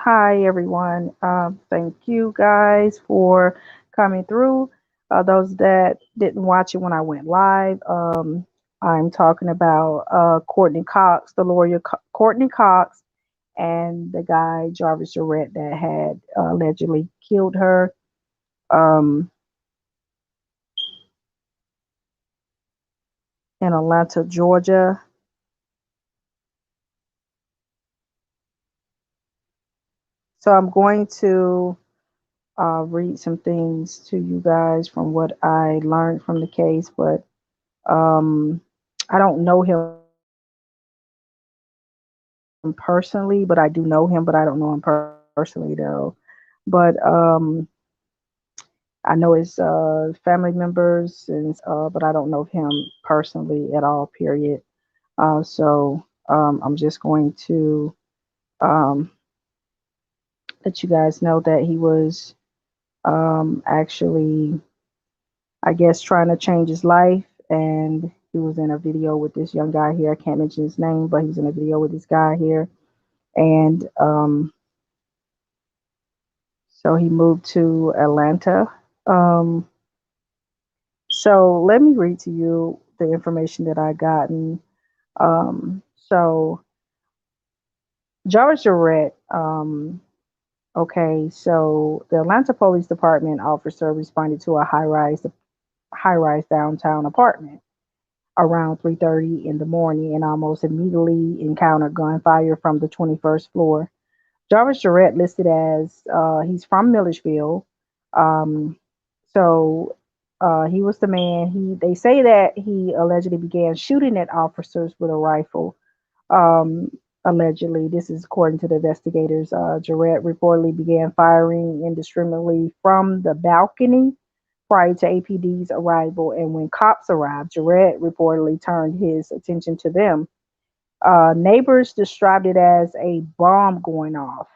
Hi, everyone. Thank you guys for coming through. Those that didn't watch it when I went live, I'm talking about Courtney Cox, the lawyer Courtney Cox, and the guy Jarvis Jarrett that had allegedly killed her um, in Atlanta, Georgia. So I'm going to read some things to you guys from what I learned from the case, but Um, I don't know him personally, but I do know him, but I don't know him personally though. But I know his family members, and but I don't know him personally at all. Period. So I'm just going to um, let you guys know that he was actually, I guess, trying to change his life, and he was in a video with this young guy here. I can't mention his name, but he's in a video with this guy here, and so he moved to Atlanta. Um, so let me read to you the information that I gotten. So Jarvis Jarrett. Okay, so the Atlanta Police Department officer responded to a high rise downtown apartment around 3:30 in the morning and almost immediately encountered gunfire from the 21st floor. Jarvis Jarrett listed as he's from Milledgeville. Um, so he was the man. They say that he allegedly began shooting at officers with a rifle. Um, Allegedly, this is according to the investigators. Jarrett reportedly began firing indiscriminately from the balcony prior to APD's arrival, and when cops arrived, Jarrett reportedly turned his attention to them. Neighbors described it as a bomb going off.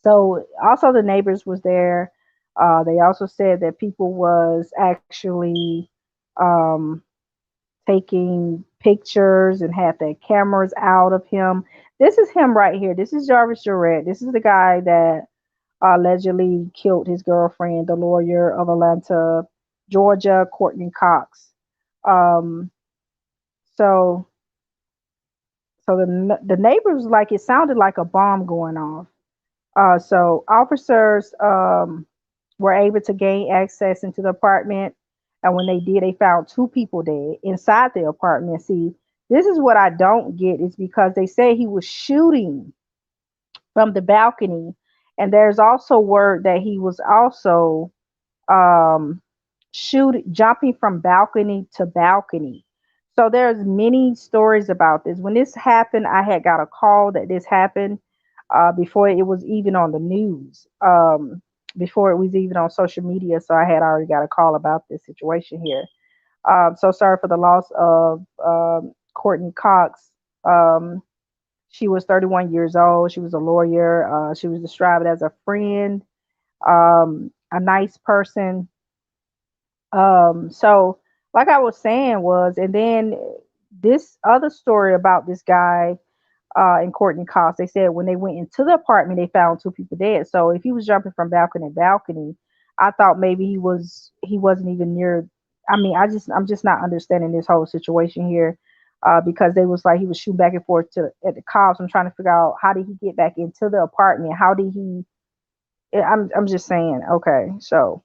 So also the neighbors was there. They also said that people was actually um, taking pictures and had their cameras out of him. This is him right here. This is Jarvis Jarrett. This is the guy that allegedly killed his girlfriend, the lawyer of Atlanta, Georgia, Courtney Cox. Um, so so the neighbors, like, it sounded like a bomb going off. So officers were able to gain access into the apartment, and when they did, they found two people dead inside the apartment. See, this is what I don't get is because they say he was shooting from the balcony, and there's also word that he was also um, jumping from balcony to balcony. So there's many stories about this. When this happened, I had got a call that this happened before it was even on the news, before it was even on social media. So I had already got a call about this situation here. So sorry for the loss of Courtney Cox. Um, she was 31 years old. She was a lawyer. She was described as a friend, a nice person. So like I was saying was, and then this other story about this guy and Courtney Cox, they said when they went into the apartment, they found two people dead. So if he was jumping from balcony to balcony, I thought maybe he wasn't even near. I mean, I'm just not understanding this whole situation here. Because they was like he was shooting back and forth to at the cops. I'm trying to figure out how did he get back into the apartment? How did he? I'm just saying. Okay, so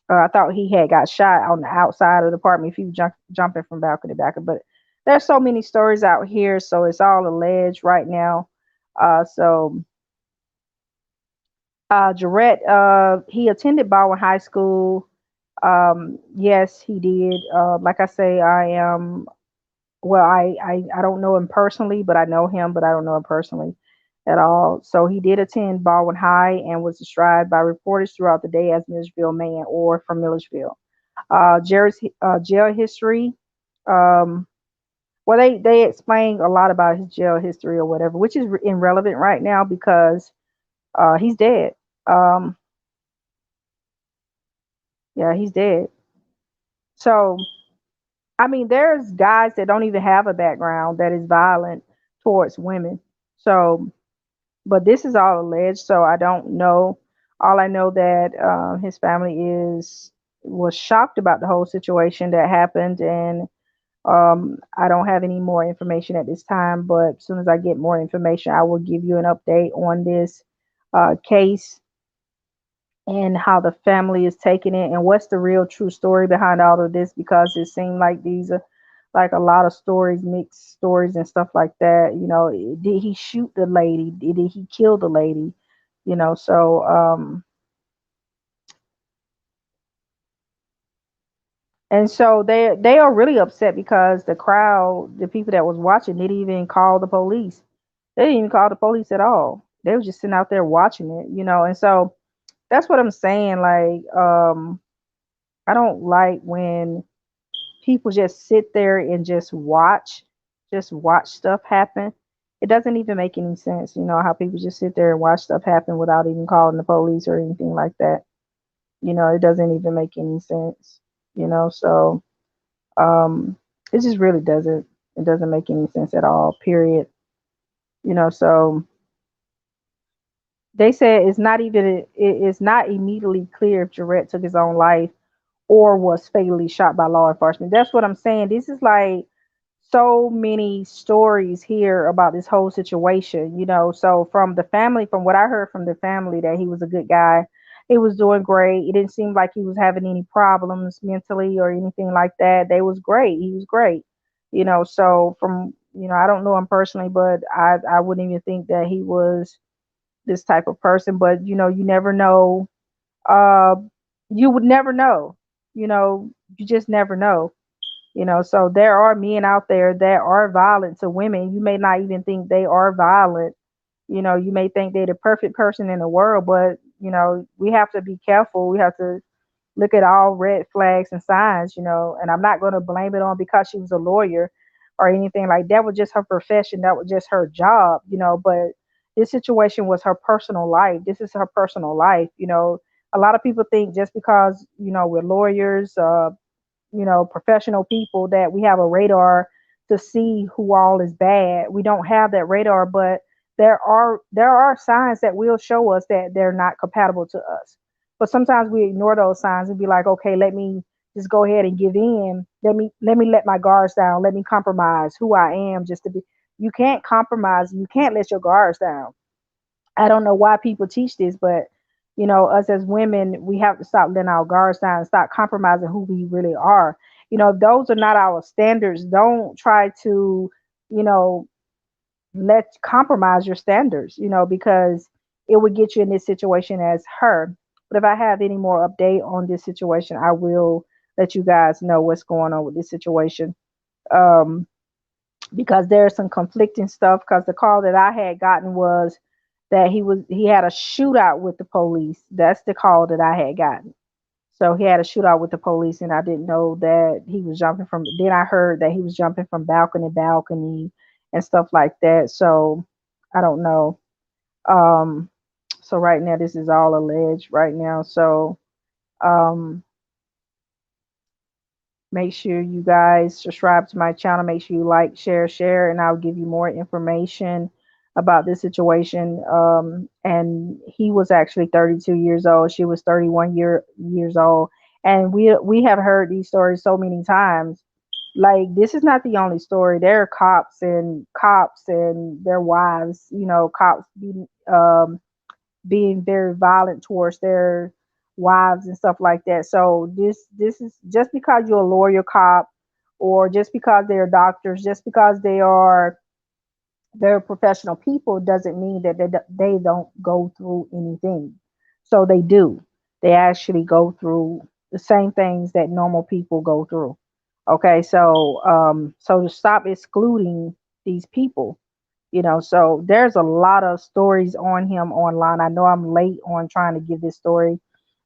I thought he had got shot on the outside of the apartment if he was jumping from balcony to balcony. But there's so many stories out here, so it's all alleged right now. So Jarrett, he attended Baldwin High School. Yes, he did. Like I say, I am. Well, I don't know him personally, but I know him, but I don't know him personally at all. So he did attend Baldwin High and was described by reporters throughout the day as Milledgeville man or from Milledgeville. Jerry's jail history. Um, well, they explained a lot about his jail history or whatever, which is irrelevant right now because he's dead. Um, yeah, he's dead. So I mean, there's guys that don't even have a background that is violent towards women. So But this is all alleged, so I don't know. All I know that his family is was shocked about the whole situation that happened, and I don't have any more information at this time. But as soon as I get more information, I will give you an update on this case and how the family is taking it and what's the real true story behind all of this, because it seemed like these are like a lot of stories, mixed stories and stuff like that. Did he shoot the lady? Did he kill the lady? So they are really upset because the crowd, the people that was watching, didn't even call the police. They didn't even call the police at all. They were just sitting out there watching it. And so that's what I'm saying. Like, I don't like when people just sit there and just watch stuff happen. It doesn't even make any sense, how people just sit there and watch stuff happen without even calling the police or anything like that. It doesn't even make any sense, so um it just really doesn't. It doesn't make any sense at all, period. So they said it's not immediately clear if Jarrett took his own life or was fatally shot by law enforcement. That's what I'm saying. This is like so many stories here about this whole situation. So from the family, from what I heard from the family, that he was a good guy. He was doing great. It didn't seem like he was having any problems mentally or anything like that. They was great. He was great. So from, I don't know him personally, but I wouldn't even think that he was this type of person. But you never know. Uh, you would never know. You know, you just never know. So there are men out there that are violent to women. You may not even think they are violent. You may think they're the perfect person in the world, but we have to be careful. We have to look at all red flags and signs. And I'm not going to blame it on because she was a lawyer or anything like that. Was just her profession. That was just her job. But this situation was her personal life. This is her personal life. A lot of people think just because, we're lawyers, professional people, that we have a radar to see who all is bad. We don't have that radar, but there are signs that will show us that they're not compatible to us. But sometimes we ignore those signs and be like, okay, let me just go ahead and give in. Let me let my guards down. Let me compromise who I am just to be. You can't compromise. You can't let your guards down. I don't know why people teach this, but us as women, we have to stop letting our guards down and stop compromising who we really are. If those are not our standards, don't try to, you know, let compromise your standards, because it would get you in this situation as her. But if I have any more update on this situation, I will let you guys know what's going on with this situation. Um, because there's some conflicting stuff. Because the call that I had gotten was that he had a shootout with the police. That's the call that I had gotten. So he had a shootout with the police, and I didn't know that he was jumping from. Then I heard that he was jumping from balcony to balcony and stuff like that. So I don't know. Um, so right now, this is all alleged right now. So um, make sure you guys subscribe to my channel. Make sure you like, share, and I'll give you more information about this situation. And he was actually 32 years old. She was 31 years old. And we have heard these stories so many times. Like, this is not the only story. There are cops and their wives. Cops being very violent towards their wives and stuff like that. So this is just because you're a lawyer cop, or just because they're doctors, just because they're professional people, doesn't mean that they don't go through anything. So they do. They actually go through the same things that normal people go through. Okay, so to stop excluding these people. So there's a lot of stories on him online. I know I'm late on trying to give this story,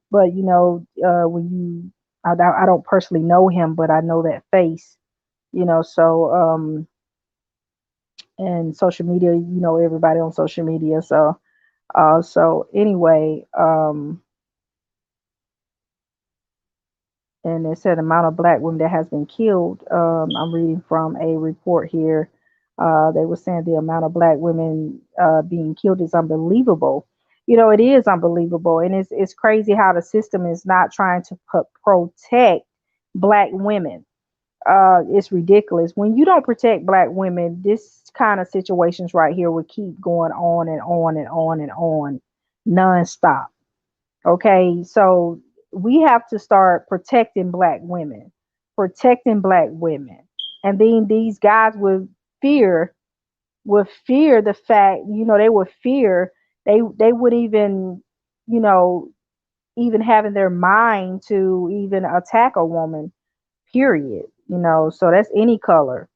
but when I don't personally know him, but I know that face. And social media, everybody on social media. So anyway, and it said amount of black women that has been killed. I'm reading from a report here. They were saying the amount of black women being killed is unbelievable. It is unbelievable, and it's crazy how the system is not trying to protect black women. It's ridiculous. When you don't protect black women, this kind of situations right here will keep going on and on and on and on, nonstop. Okay, so we have to start protecting black women, and then these guys fear would fear the fact, they would fear, they would even, you know, even have in their mind to even attack a woman, period. So that's any color.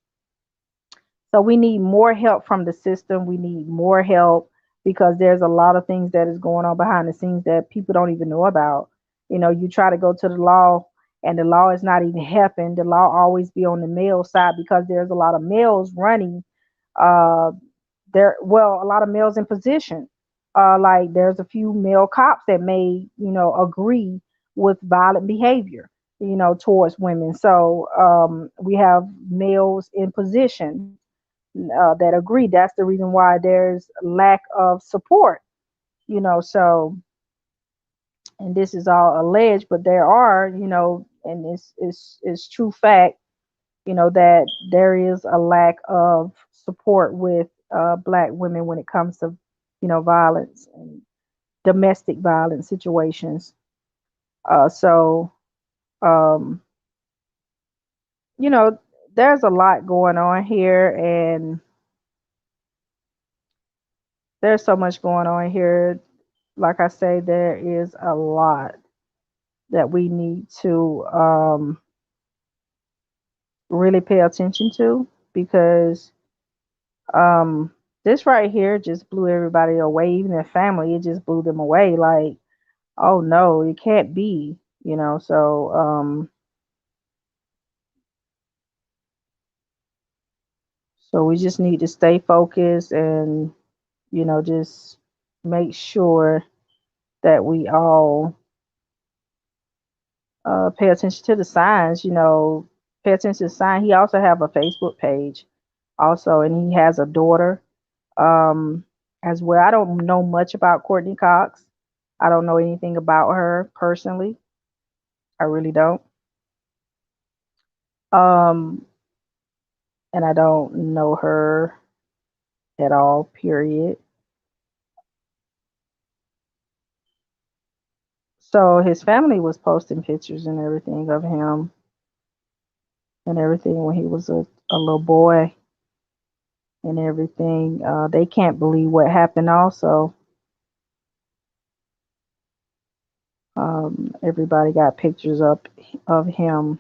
So we need more help from the system. We need more help because there's a lot of things that is going on behind the scenes that people don't even know about. You try to go to the law and the law is not even helping. The law always be on the male side because there's a lot of males running uh a lot of males in position. Like there's a few male cops that may, agree with violent behavior, towards women. So we have males in position that agree. That's the reason why there's lack of support, so, and this is all alleged, but there are, and it's true fact, that there is a lack of support with black women when it comes to, violence and domestic violence situations. So, um, you know, there's a lot going on here, and there's so much going on here. Like I say, there is a lot that we need to really pay attention to because this right here just blew everybody away, even their family. It just blew them away. Like, oh no, it can't be, so we just need to stay focused and, just make sure that we all pay attention to the signs, pay attention to the sign. He also have a Facebook page also, and he has a daughter um, as well. I don't know much about Courtney Cox. I don't know anything about her personally. I really don't. Um, and I don't know her at all, period. So his family was posting pictures and everything of him and everything when he was a little boy and everything. They can't believe what happened also. Everybody got pictures up of him.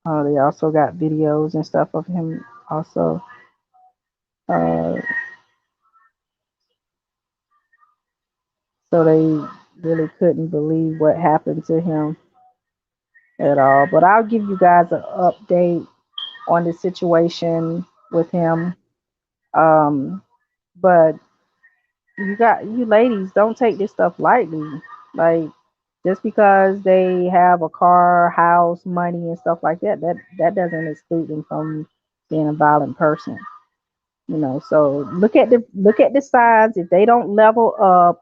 They also got videos and stuff of him also. Uh, so they really couldn't believe what happened to him at all. But I'll give you guys an update on the situation with him. Um, but you ladies, don't take this stuff lightly. Like just because they have a car, house, money, and stuff like that, that doesn't exclude them from being a violent person. So look at the signs. If they don't level up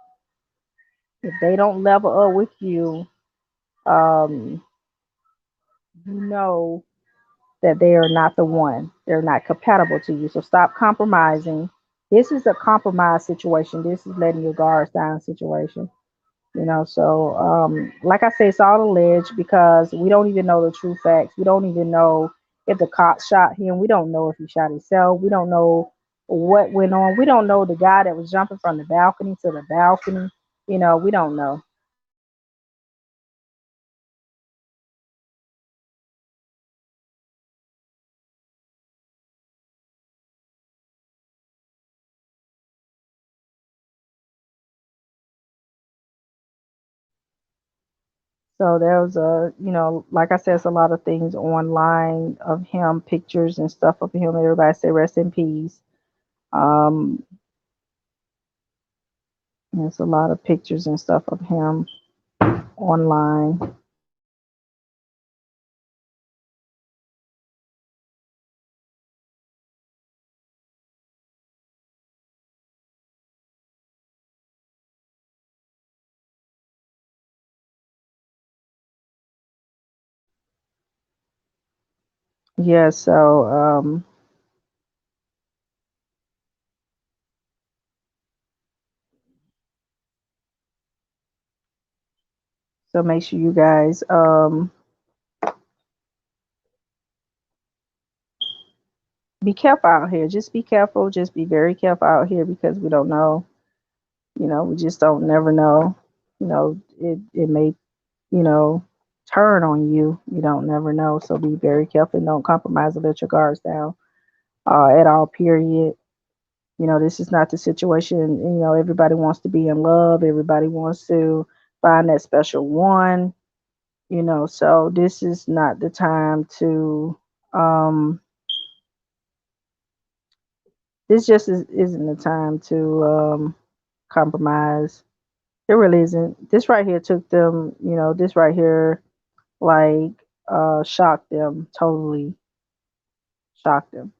with you, um, you know that they are not the one. They're not compatible to you. So stop compromising. This is a compromise situation. This is letting your guards down situation. So like I said, it's all alleged because we don't even know the true facts. We don't even know if the cops shot him. We don't know if he shot himself. We don't know what went on. We don't know the guy that was jumping from the balcony to the balcony. We don't know. So there was like I said, it's a lot of things online of him, pictures and stuff of him. Everybody say rest in peace. Um, there's a lot of pictures and stuff of him online. Yeah, so make sure you guys be careful out here. Just be careful. Just be very careful out here because we don't know. We just don't never know. It may, you know, turn on you. You don't never know. So be very careful and don't compromise or let your guards down at all, period. This is not the situation. Everybody wants to be in love. Everybody wants to find that special one. So this is not the time to, um, this just isn't the time to compromise. It really isn't. This right here took them, this right here, like, shocked them, totally shocked them.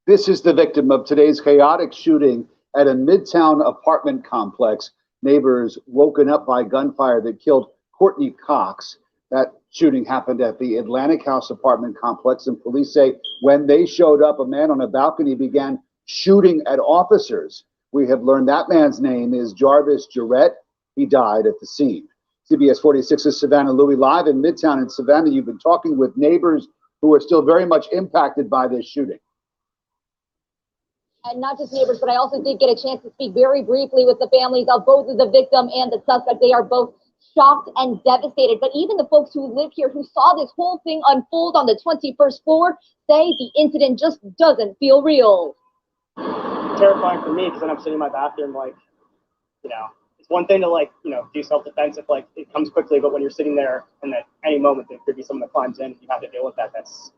This is the victim of today's chaotic shooting at a Midtown apartment complex. Neighbors woken up by gunfire that killed Courtney Cox. That shooting happened at the Atlantic House apartment complex, and police say when they showed up, a man on a balcony began shooting at officers. We have learned that man's name is Jarvis Jarrette. He died at the scene. CBS 46's Savannah Louie live in Midtown. In Savannah, you've been talking with neighbors who are still very much impacted by this shooting. And not just neighbors, but I also did get a chance to speak very briefly with the families of both the victim and the suspect. They are both shocked and devastated. But even the folks who live here, who saw this whole thing unfold on the 21st floor, say the incident just doesn't feel real. Terrifying for me because then I'm sitting in my bathroom, like, it's one thing to do self-defense if it comes quickly, but when you're sitting there and at any moment there could be someone that climbs in, you have to deal with that. That's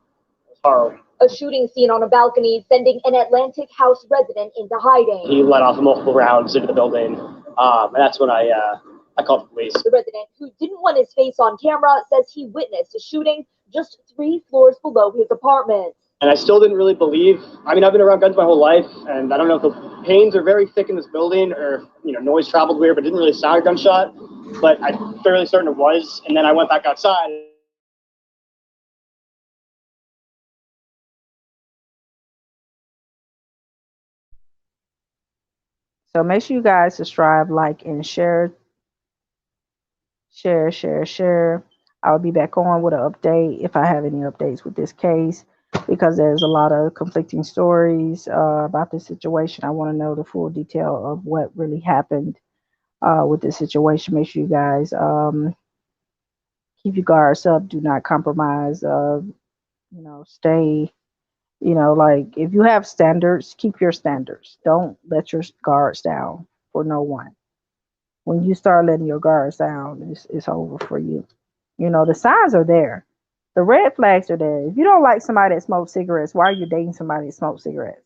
horrible. A shooting scene on a balcony sending an Atlantic House resident into hiding. He let off multiple rounds into the building, and that's when I called the police. The resident, who didn't want his face on camera, says he witnessed a shooting just 3 floors below his apartment. And I still didn't really believe. I mean, I've been around guns my whole life, and I don't know if the panes are very thick in this building or if, noise traveled weird, but it didn't really sound a gunshot. But I'm fairly certain it was. And then I went back outside. So make sure you guys subscribe, like, and share. Share. I'll be back on with an update if I have any updates with this case because there's a lot of conflicting stories about this situation. I want to know the full detail of what really happened with this situation. Make sure you guys keep your guards up. Do not compromise. Stay. Like if you have standards, keep your standards. Don't let your guards down for no one. When you start letting your guards down, it's over for you. The signs are there. The red flags are there. If you don't like somebody that smokes cigarettes, why are you dating somebody that smokes cigarettes?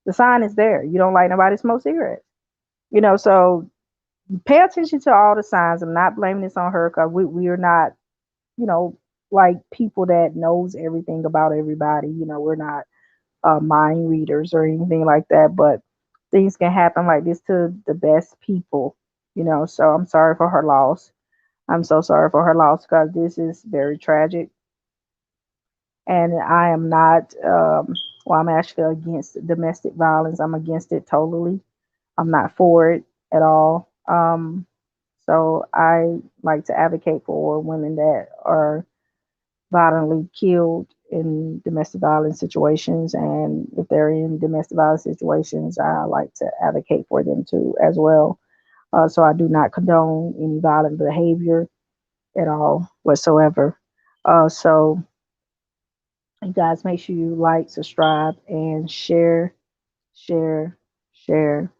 The sign is there. You don't like nobody that smokes cigarettes. So pay attention to all the signs. I'm not blaming this on her because we are not, you know, like people that knows everything about everybody. We're not mind readers or anything like that, but things can happen like this to the best people. So I'm sorry for her loss. I'm so sorry for her loss because this is very tragic. And I am not, well, I'm actually against domestic violence. I'm against it totally. I'm not for it at all. So I like to advocate for women that are violently killed in domestic violence situations. And if they're in domestic violence situations, I like to advocate for them too as well. So I do not condone any violent behavior at all whatsoever. So you guys make sure you like, subscribe, and share, share, share.